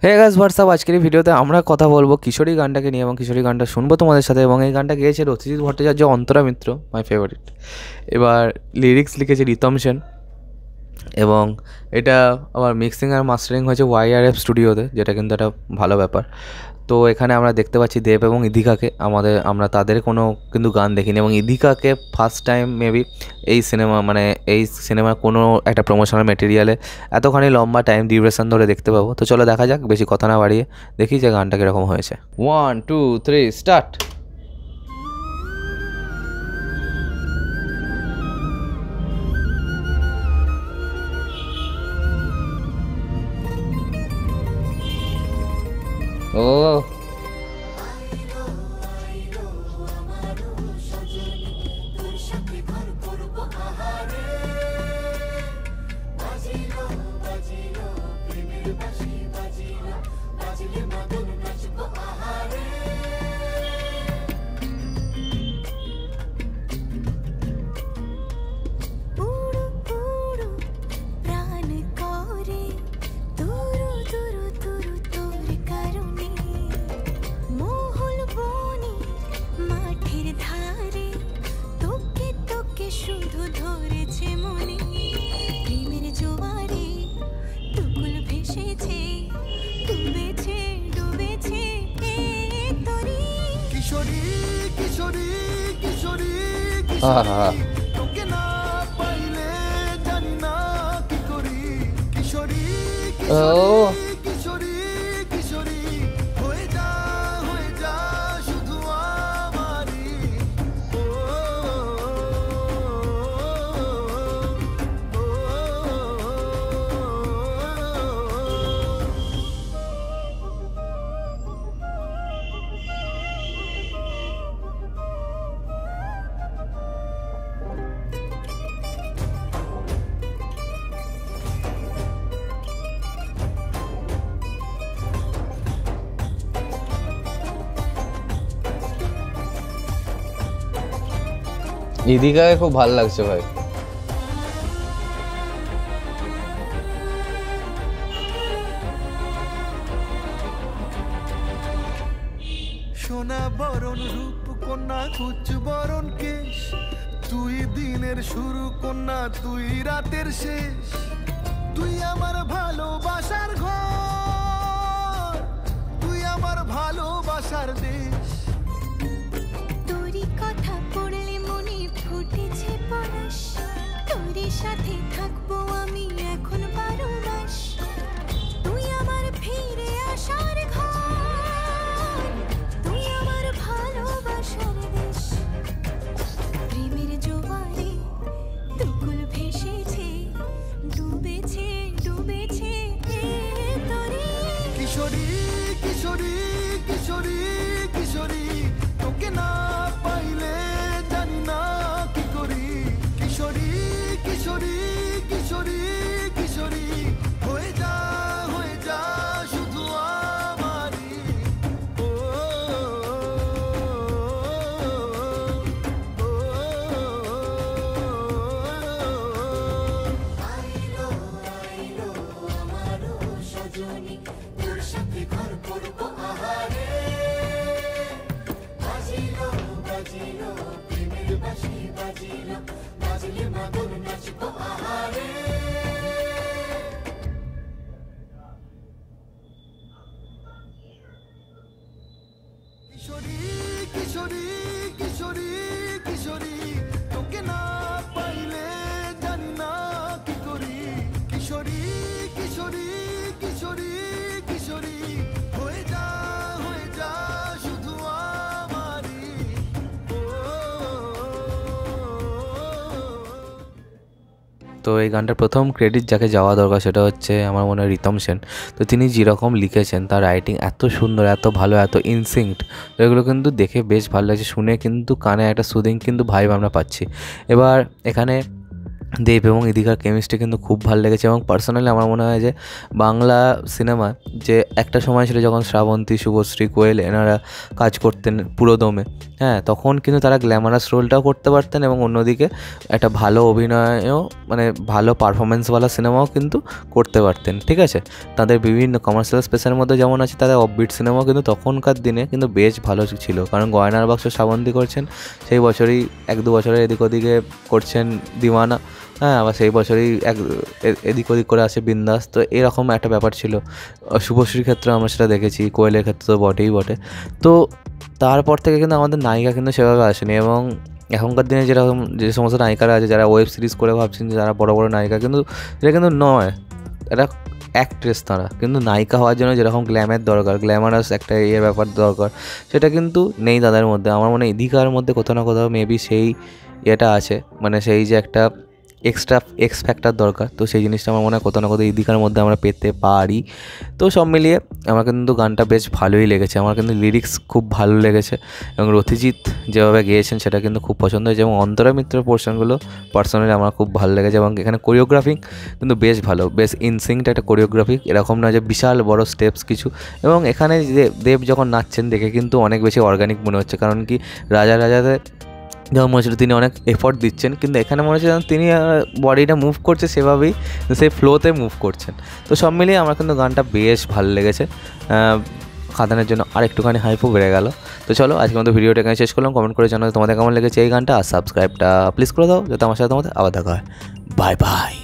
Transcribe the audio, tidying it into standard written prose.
Hey guys WhatsApp, আজকের এই ভিডিওতে আমরা কথা বলবো কিশোরী গানটাকে নিয়ে এবং কিশোরী গানটা শুনবো তোমাদের সাথে। এবং এই গানটা গেয়েছে রথিজিৎ ভট্টাচার্য, অন্তরা মিত্র, মাই ফেভারিট। এবার লিরিক্স লিখেছে রিতম সেন এবং এটা আবার মিক্সিং আর মাস্টারিং হয়েছে ওয়াইআরএফ স্টুডিওতে, যেটা কিন্তু একটা ভালো ব্যাপার। তো এখানে আমরা দেখতে পাচ্ছি দেব এবং ইদিকাকে। আমরা তাদের কোনো কিন্তু গান দেখিনি এবং ইদিকাকে ফার্স্ট টাইম মেবি এই সিনেমার কোনো একটা প্রমোশনাল মেটেরিয়ালে এতখানি লম্বা টাইম ডিউরেশন ধরে দেখতে পাবো। তো চলো দেখা যাক, বেশি কথা না বাড়িয়ে দেখি যে গানটা কীরকম হয়েছে। 1 2 3 স্টার্ট। ও ও ইদিকাকে খুব ভালো লাগছে ভাই। সোনা বরণ রূপ কন্যা কুচ বরণ কেশ, তুই দিনের শুরু কন্যা তুই রাতের শেষ। তুই আমার ভালোবাসার ঘর, তুই আমার ভালোবাসার দেশ। তোরই কথা পড়লে মনে ফুটেছে পরশ, তোরই সাথে থাকবো আমি এখন 12 মাস। তুই আমার ফিরে আসার ঘর, তুই আমার ভালোবাসার দেশ। প্রেমের জোয়ারে দুকুল ভেসেছে, ডুবেছে ডুবেছে তোরে। কিশোরী কিশোরী কিশোরী কিশোরী, তোকে না পাইলে জানি না কি করি। কিশোরী কিশোরী কিশোরী কিশোরী, হয়ে যা শুধু আমারই। ও আইলো আইলো আমার সজনী, তোর সাথে ঘর করবো আহারে। বাজিলো বাজিলো প্রেমের বাঁশি, বাজিলো বাজলে মাদল নাচবো আহারে। কিশোরী কিশোরী কিশোরী কিশোরী, তোকে না পাইলে জানি না কি করি। কিশোরী কিশোরী কিশোরী কিশোরী, হয়ে যা শুধু আমারই। তো এই গানটার প্রথম ক্রেডিট যাকে যাওয়া দরকার সেটা হচ্ছে আমার মনে হয় রিতম সেন। তো তিনি যেরকম লিখেছেন, তার রাইটিং এত সুন্দর, এত ভালো, এত ইনসিঙ্কড, এগুলো কিন্তু দেখে বেশ ভালো লাগছে। শুনে কিন্তু কানে একটা সুদিং কিন্তু ভাইব আমরা পাচ্ছি। এবার এখানে দেব এবং ইদিকার কেমিস্ট্রি কিন্তু খুব ভালো লেগেছে এবং পার্সোনালি আমার মনে হয় যে বাংলা সিনেমা যে একটা সময় ছিল যখন শ্রাবন্তী, শুভশ্রী, কোয়েল এনারা কাজ করতেন পুরো দমে, হ্যাঁ, তখন কিন্তু তারা গ্ল্যামারাস রোলটাও করতে পারতেন এবং অন্যদিকে একটা ভালো অভিনয়ও মানে ভালো পারফরমেন্সওয়ালা সিনেমাও কিন্তু করতে পারতেন, ঠিক আছে। তাদের বিভিন্ন কমার্শিয়াল স্পেসের মধ্যে যেমন আছে, তাদের অফবিট সিনেমাও কিন্তু তখনকার দিনে কিন্তু বেশ ভালো ছিল, কারণ গয়নার বাক্স শ্রাবন্তী করছেন সেই বছরই, 1-2 বছরের এদিক ওদিকে করছেন দিওয়ানা, হ্যাঁ, আবার সেই বছরই এদিক ওদিক করে আসে বিন্দাস। তো এরকম একটা ব্যাপার ছিল। শুভশ্রীর ক্ষেত্রে আমরা সেটা দেখেছি, কোয়েলের ক্ষেত্রে তো বটেই বটে। তো তারপর থেকে কিন্তু আমাদের নায়িকা কিন্তু সেভাবে আসেনি, এবং এখনকার দিনে যেরকম যে সমস্ত নায়িকারা আছে যারা ওয়েব সিরিজ করে ভাবছেন যে যারা বড় বড় নায়িকা, কিন্তু এটা কিন্তু নয়, এটা অ্যাক্ট্রেস। তারা কিন্তু নায়িকা হওয়ার জন্য যেরকম গ্ল্যামের দরকার, গ্ল্যামারাস একটা ব্যাপার দরকার, সেটা কিন্তু নেই তাদের মধ্যে। আমার মনে হয় ইদিকার মধ্যে কোথাও না কোথাও মেবি সেই এটা আছে, মানে সেই যে একটা এক্সট্রা এক্স ফ্যাক্টর দরকার, তো সেই জিনিসটা আমার মনে হয় কোথাও না কোথাও ইদিকার মধ্যে আমরা পেতে পারি। তো সব মিলিয়ে আমার কিন্তু গানটা বেশ ভালোই লেগেছে, আমার কিন্তু লিরিক্স খুব ভালো লেগেছে, এবং রথিজিৎ যেভাবে গেয়েছেন সেটা কিন্তু খুব পছন্দ হয়েছে, এবং অন্তরা মিত্রের পোর্শনগুলো পার্সোনালি আমার খুব ভালো লেগেছে। এবং এখানে কোরিওগ্রাফিং কিন্তু বেশ ভালো, বেশ ইনসিঙ্কড একটা কোরিওগ্রাফি, এরকম না যে বিশাল বড় স্টেপস কিছু। এবং এখানে যে দেব যখন নাচছেন দেখে কিন্তু অনেক বেশি অর্গানিক মনে হচ্ছে, কারণ কি রাজাতে যেমন মনে হচ্ছিল তিনি অনেক এফর্ট দিচ্ছেন, কিন্তু এখানে মনে হচ্ছে যেন তিনি বডিটা মুভ করছে সেভাবেই, সেই ফ্লোতে মুভ করছেন। তো সব মিলিয়ে আমার কিন্তু গানটা বেশ ভালো লেগেছে। খাদানের জন্য আর একটুখানি হাইপও বেড়ে গেল। তো চলো আজকে মতো ভিডিওটা এখানে শেষ করলাম। কমেন্ট করে জানাও তোমাদের কেমন লেগেছে এই গানটা, আর সাবস্ক্রাইবটা প্লিজ করে দাও যাতে আমার সাথে তোমাদের আবার দেখা হয়। Bye bye.